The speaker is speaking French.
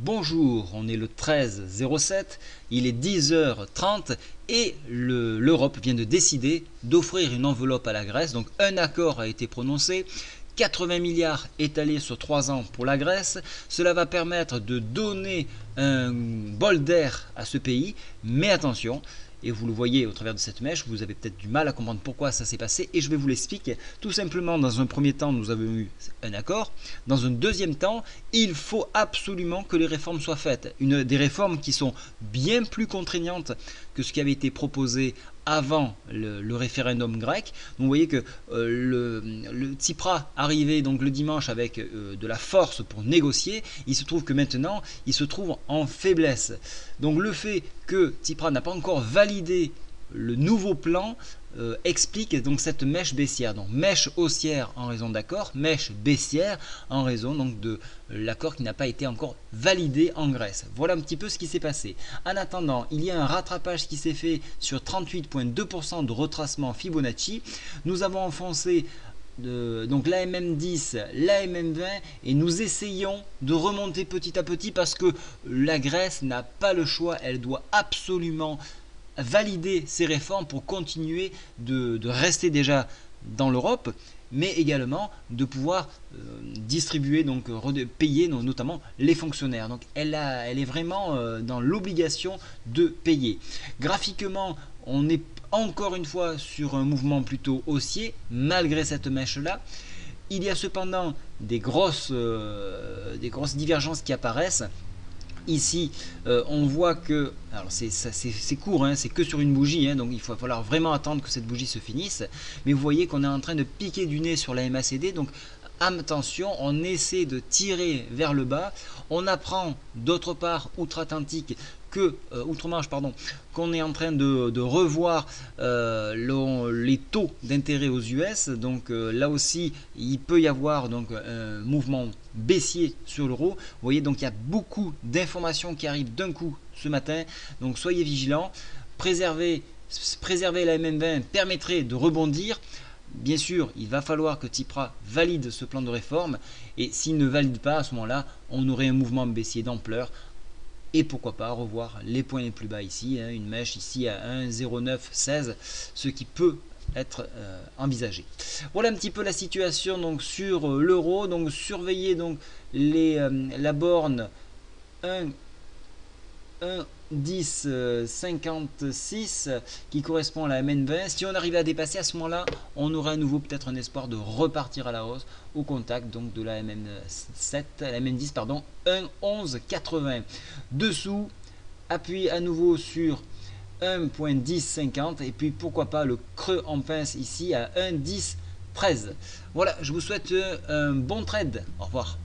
Bonjour, on est le 13/07, il est 10h30 et l'Europe vient de décider d'offrir une enveloppe à la Grèce. Donc un accord a été prononcé, 80 milliards étalés sur 3 ans pour la Grèce. Cela va permettre de donner un bol d'air à ce pays, mais attention, et vous le voyez au travers de cette mèche, vous avez peut-être du mal à comprendre pourquoi ça s'est passé et je vais vous l'expliquer. Tout simplement, dans un premier temps, nous avons eu un accord. Dans un deuxième temps, il faut absolument que les réformes soient faites. Des réformes qui sont bien plus contraignantes que ce qui avait été proposé avant le référendum grec. Donc vous voyez que le Tsipras arrivait donc le dimanche avec de la force pour négocier. Il se trouve que maintenant, il se trouve en faiblesse. Donc le fait que Tsipras n'a pas encore validé le nouveau plan explique donc cette mèche baissière. Donc mèche haussière en raison d'accord, mèche baissière en raison donc de l'accord qui n'a pas été encore validé en Grèce. Voilà un petit peu ce qui s'est passé. En attendant, il y a un rattrapage qui s'est fait sur 38,2% de retracement Fibonacci. Nous avons enfoncé donc l'AMM10, l'AMM20 et nous essayons de remonter petit à petit parce que la Grèce n'a pas le choix, elle doit absolument valider ces réformes pour continuer de rester déjà dans l'Europe, mais également de pouvoir distribuer, donc payer notamment les fonctionnaires. Donc elle est vraiment dans l'obligation de payer. Graphiquement, on est encore une fois sur un mouvement plutôt haussier, malgré cette mèche-là. Il y a cependant des grosses divergences qui apparaissent. Ici, on voit que, alors c'est court, hein, c'est que sur une bougie, hein, donc il va falloir vraiment attendre que cette bougie se finisse. Mais vous voyez qu'on est en train de piquer du nez sur la MACD, donc attention, on essaie de tirer vers le bas. On apprend d'autre part outre-Atlantique outre-Manche, qu'on est en train de revoir les taux d'intérêt aux US. Donc là aussi, il peut y avoir donc un mouvement baissier sur l'euro. Vous voyez, donc il y a beaucoup d'informations qui arrivent d'un coup ce matin. Donc soyez vigilants. Préserver la MM20 permettrait de rebondir. Bien sûr, il va falloir que Tsipras valide ce plan de réforme et s'il ne valide pas, à ce moment-là, on aurait un mouvement baissier d'ampleur et pourquoi pas revoir les points les plus bas ici, hein, une mèche ici à 1,0916, ce qui peut être envisagé. Voilà un petit peu la situation donc sur l'euro. Donc surveillez donc la borne 1,1056 qui correspond à la MN20. Si on arrivait à dépasser à ce moment-là, on aurait à nouveau peut-être un espoir de repartir à la hausse au contact donc de la MN7, la MN10 pardon, 1,1180. Dessous, appui à nouveau sur 1,1050 et puis pourquoi pas le creux en pince ici à 1,1013. Voilà, je vous souhaite un bon trade. Au revoir.